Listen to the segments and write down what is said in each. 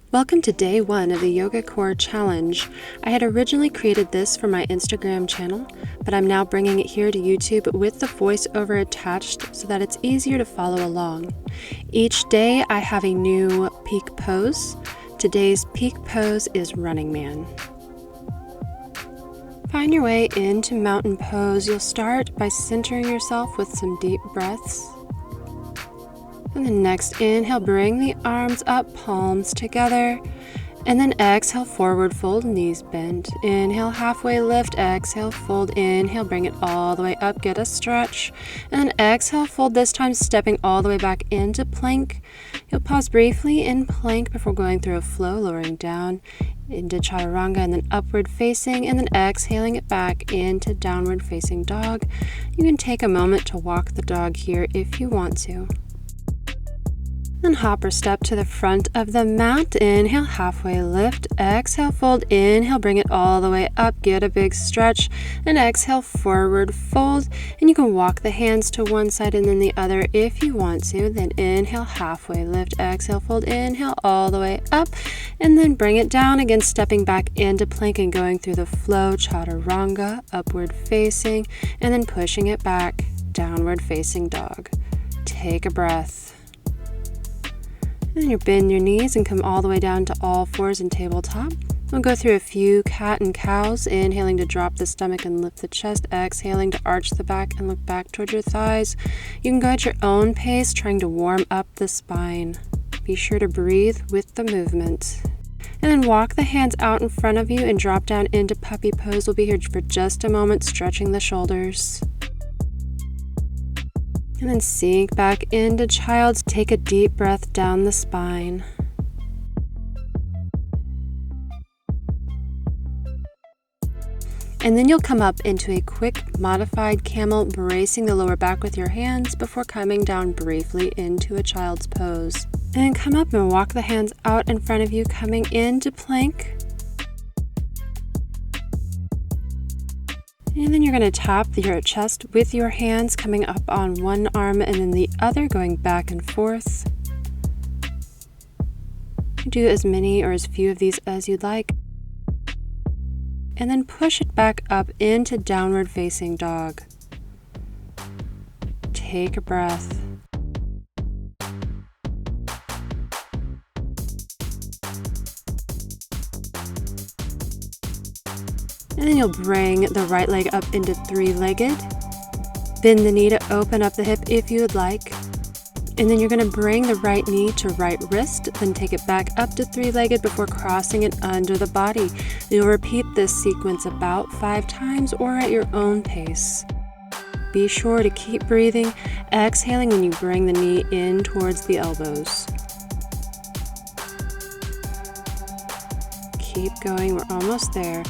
Welcome to day 1 of the Yoga Core Challenge. I had originally created this for my Instagram channel, but I'm now bringing it here to YouTube with the voiceover attached so that it's easier to follow along. Each day I have a new peak pose. Today's peak pose is Running Man. Find your way into mountain pose. You'll start by centering yourself with some deep breaths. And the next inhale, bring the arms up, palms together. And then exhale, forward fold, knees bent. Inhale, halfway lift, exhale, fold, inhale, bring it all the way up, get a stretch. And then exhale, fold, this time stepping all the way back into plank. You'll pause briefly in plank before going through a flow, lowering down into chaturanga and then upward facing, and then exhaling it back into downward facing dog. You can take a moment to walk the dog here if you want to. Then hop or step to the front of the mat. Inhale, halfway lift. Exhale, fold. Inhale, bring it all the way up. Get a big stretch. And exhale, forward fold. And you can walk the hands to one side and then the other if you want to. Then inhale, halfway lift. Exhale, fold. Inhale, all the way up. And then bring it down. Again, stepping back into plank and going through the flow. Chaturanga, upward facing. And then pushing it back, downward facing dog. Take a breath. And then you bend your knees and come all the way down to all fours in tabletop. We'll go through a few cat and cows, inhaling to drop the stomach and lift the chest, exhaling to arch the back and look back towards your thighs. You can go at your own pace, trying to warm up the spine. Be sure to breathe with the movement. And then walk the hands out in front of you and drop down into puppy pose. We'll be here for just a moment, stretching the shoulders. And then sink back into child's. Take a deep breath down the spine. And then you'll come up into a quick modified camel, bracing the lower back with your hands before coming down briefly into a child's pose. And then come up and walk the hands out in front of you, coming into plank. And then you're going to tap your chest with your hands, coming up on one arm and then the other, going back and forth. You do as many or as few of these as you'd like. And then push it back up into downward facing dog. Take a breath. And then you'll bring the right leg up into three-legged. Bend the knee to open up the hip if you would like. And then you're going to bring the right knee to right wrist, then take it back up to three-legged before crossing it under the body. You'll repeat this sequence about 5 times or at your own pace. Be sure to keep breathing, exhaling when you bring the knee in towards the elbows. Keep going, we're almost there.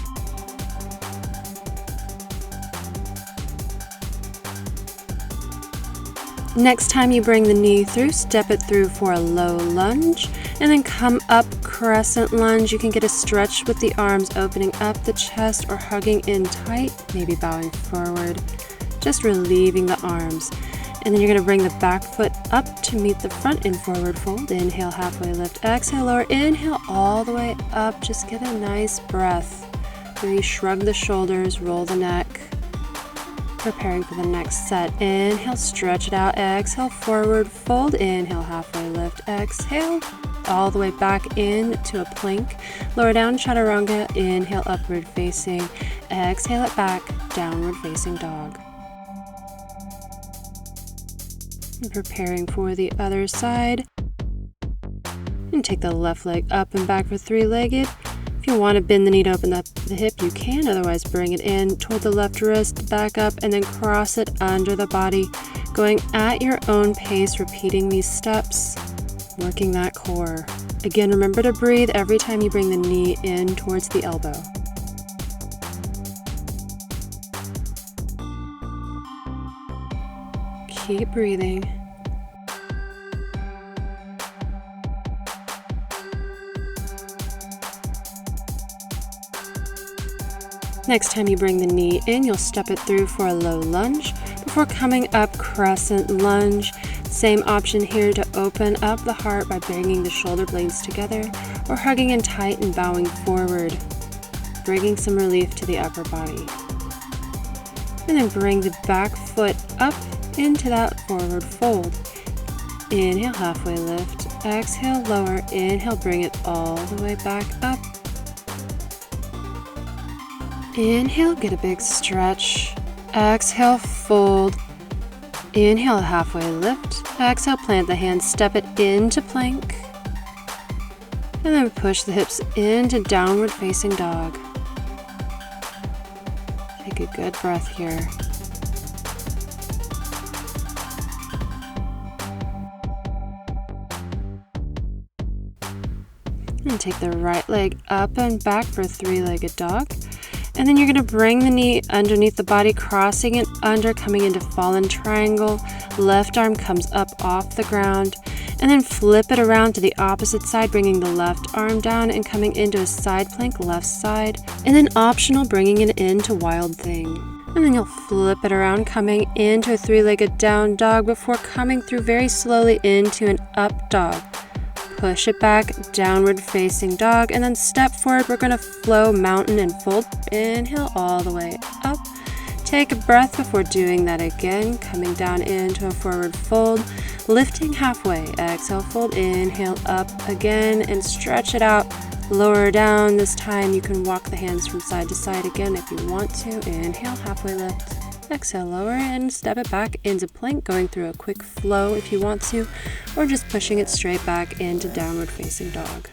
Next time you bring the knee through, step it through for a low lunge, and then come up crescent lunge. You can get a stretch with the arms opening up the chest or hugging in tight, maybe bowing forward, just relieving the arms. And then you're going to bring the back foot up to meet the front in forward fold. Inhale, halfway lift, exhale, lower, inhale, all the way up. Just get a nice breath. Maybe shrug the shoulders, roll the neck. Preparing for the next set. Inhale, stretch it out, exhale, forward fold, inhale, halfway lift, exhale, all the way back into a plank, lower down, chaturanga, inhale, upward facing, exhale it back, downward facing dog. And preparing for the other side, and take the left leg up and back for three-legged. If you want to bend the knee to open up the hip, you can. Otherwise, bring it in toward the left wrist, back up, and then cross it under the body. Going at your own pace, repeating these steps, working that core. Again, remember to breathe every time you bring the knee in towards the elbow. Keep breathing. Next time you bring the knee in, you'll step it through for a low lunge before coming up crescent lunge. Same option here to open up the heart by bringing the shoulder blades together or hugging in tight and bowing forward, bringing some relief to the upper body. And then bring the back foot up into that forward fold. Inhale, halfway lift. Exhale, lower. Inhale, bring it all the way back up. Inhale, get a big stretch. Exhale, fold. Inhale, halfway lift. Exhale, plant the hands, step it into plank. And then push the hips into downward facing dog. Take a good breath here. And take the right leg up and back for a three-legged dog. And then you're going to bring the knee underneath the body, crossing it under, coming into fallen triangle. Left arm comes up off the ground. And then flip it around to the opposite side, bringing the left arm down and coming into a side plank, left side. And then optional, bringing it into wild thing. And then you'll flip it around, coming into a three-legged down dog before coming through very slowly into an up dog. Push it back, downward facing dog, and then step forward. We're going to flow mountain and fold. Inhale all the way up. Take a breath before doing that again, coming down into a forward fold, lifting halfway. Exhale, fold, inhale up again, and stretch it out. Lower down. This time you can walk the hands from side to side again if you want to. Inhale, halfway lift. Exhale, lower and step it back into plank, going through a quick flow if you want to, or just pushing it straight back into downward facing dog.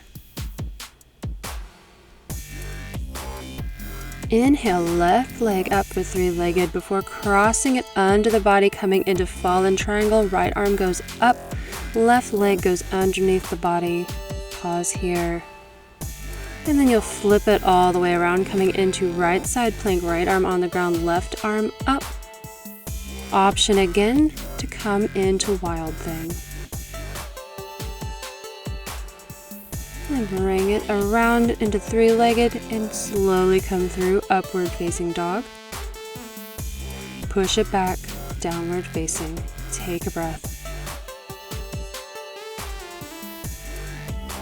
Inhale, left leg up for three-legged before crossing it under the body, coming into fallen triangle. Right arm goes up, left leg goes underneath the body. Pause here. And then you'll flip it all the way around, coming into right side plank, right arm on the ground, left arm up. Option again to come into wild thing. And bring it around into three-legged and slowly come through upward facing dog. Push it back, downward facing. Take a breath.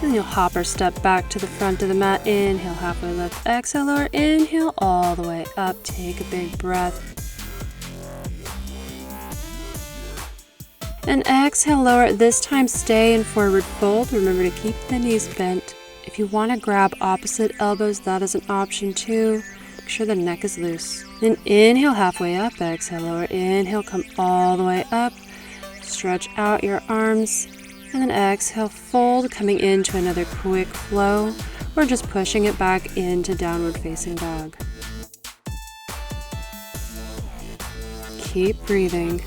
And you'll hop or step back to the front of the mat. Inhale, halfway lift. Exhale, lower. Inhale, all the way up. Take a big breath. And exhale, lower. This time, stay in forward fold. Remember to keep the knees bent. If you want to grab opposite elbows, that is an option too. Make sure the neck is loose. Then inhale, halfway up. Exhale, lower. Inhale, come all the way up. Stretch out your arms. And then exhale, fold, coming into another quick flow, or just pushing it back into downward facing dog. Keep breathing.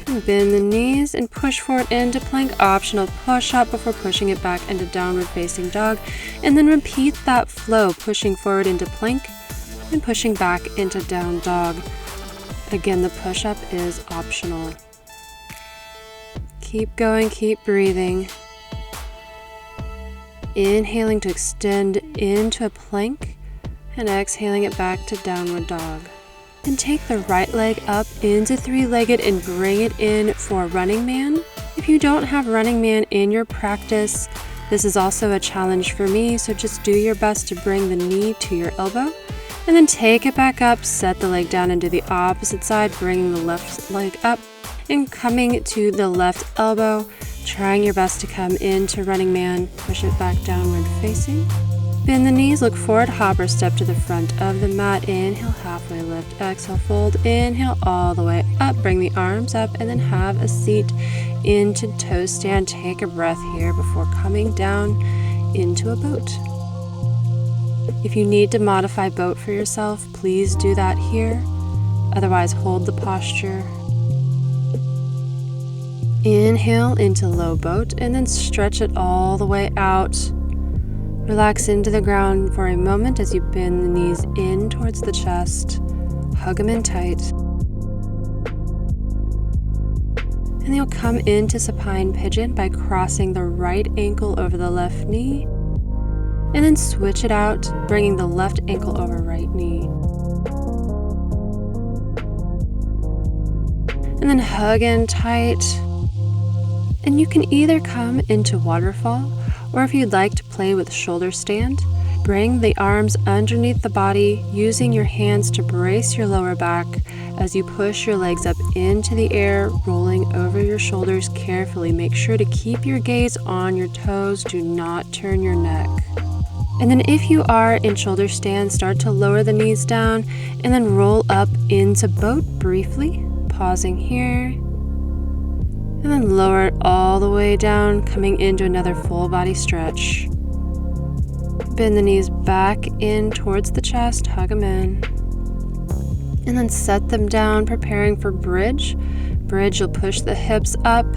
And bend the knees and push forward into plank. Optional push up before pushing it back into downward facing dog. And then repeat that flow, pushing forward into plank and pushing back into down dog. Again, the push up is optional. Keep going, keep breathing. Inhaling to extend into a plank and exhaling it back to downward dog. And take the right leg up into three-legged and bring it in for running man. If you don't have running man in your practice, this is also a challenge for me, so just do your best to bring the knee to your elbow. And then take it back up, set the leg down into the opposite side, bringing the left leg up. And coming to the left elbow, trying your best to come into running man, push it back downward facing. Bend the knees, look forward, hop or step to the front of the mat. Inhale, halfway lift, exhale, fold. Inhale, all the way up, bring the arms up, and then have a seat into toe stand. Take a breath here before coming down into a boat. If you need to modify boat for yourself, please do that here. Otherwise, hold the posture. Inhale into low boat and then stretch it all the way out. Relax into the ground for a moment as you bend the knees in towards the chest. Hug them in tight. And you'll come into supine pigeon by crossing the right ankle over the left knee. And then switch it out, bringing the left ankle over right knee. And and then hug in tight. And you can either come into waterfall, or if you'd like to play with shoulder stand, bring the arms underneath the body, using your hands to brace your lower back as you push your legs up into the air, rolling over your shoulders carefully. Make sure to keep your gaze on your toes. Do not turn your neck. And then if you are in shoulder stand, start to lower the knees down and then roll up into boat briefly, pausing here. And then lower it all the way down, coming into another full body stretch. Bend the knees back in towards the chest, hug them in. And then set them down, preparing for bridge. Bridge, you'll push the hips up,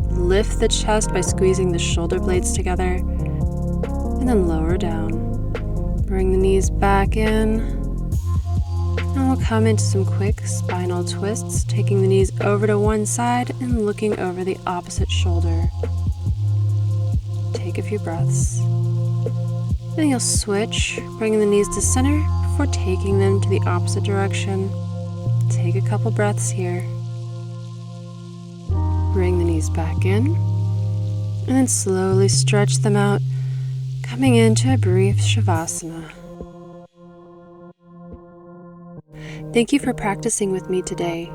lift the chest by squeezing the shoulder blades together, and then lower down. Bring the knees back in. And we'll come into some quick spinal twists, taking the knees over to one side and looking over the opposite shoulder. Take a few breaths. Then you'll switch, bringing the knees to center before taking them to the opposite direction. Take a couple breaths here. Bring the knees back in, and then slowly stretch them out, coming into a brief Shavasana. Thank you for practicing with me today.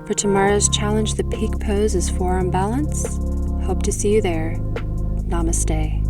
For tomorrow's challenge, the peak pose is forearm balance. Hope to see you there. Namaste.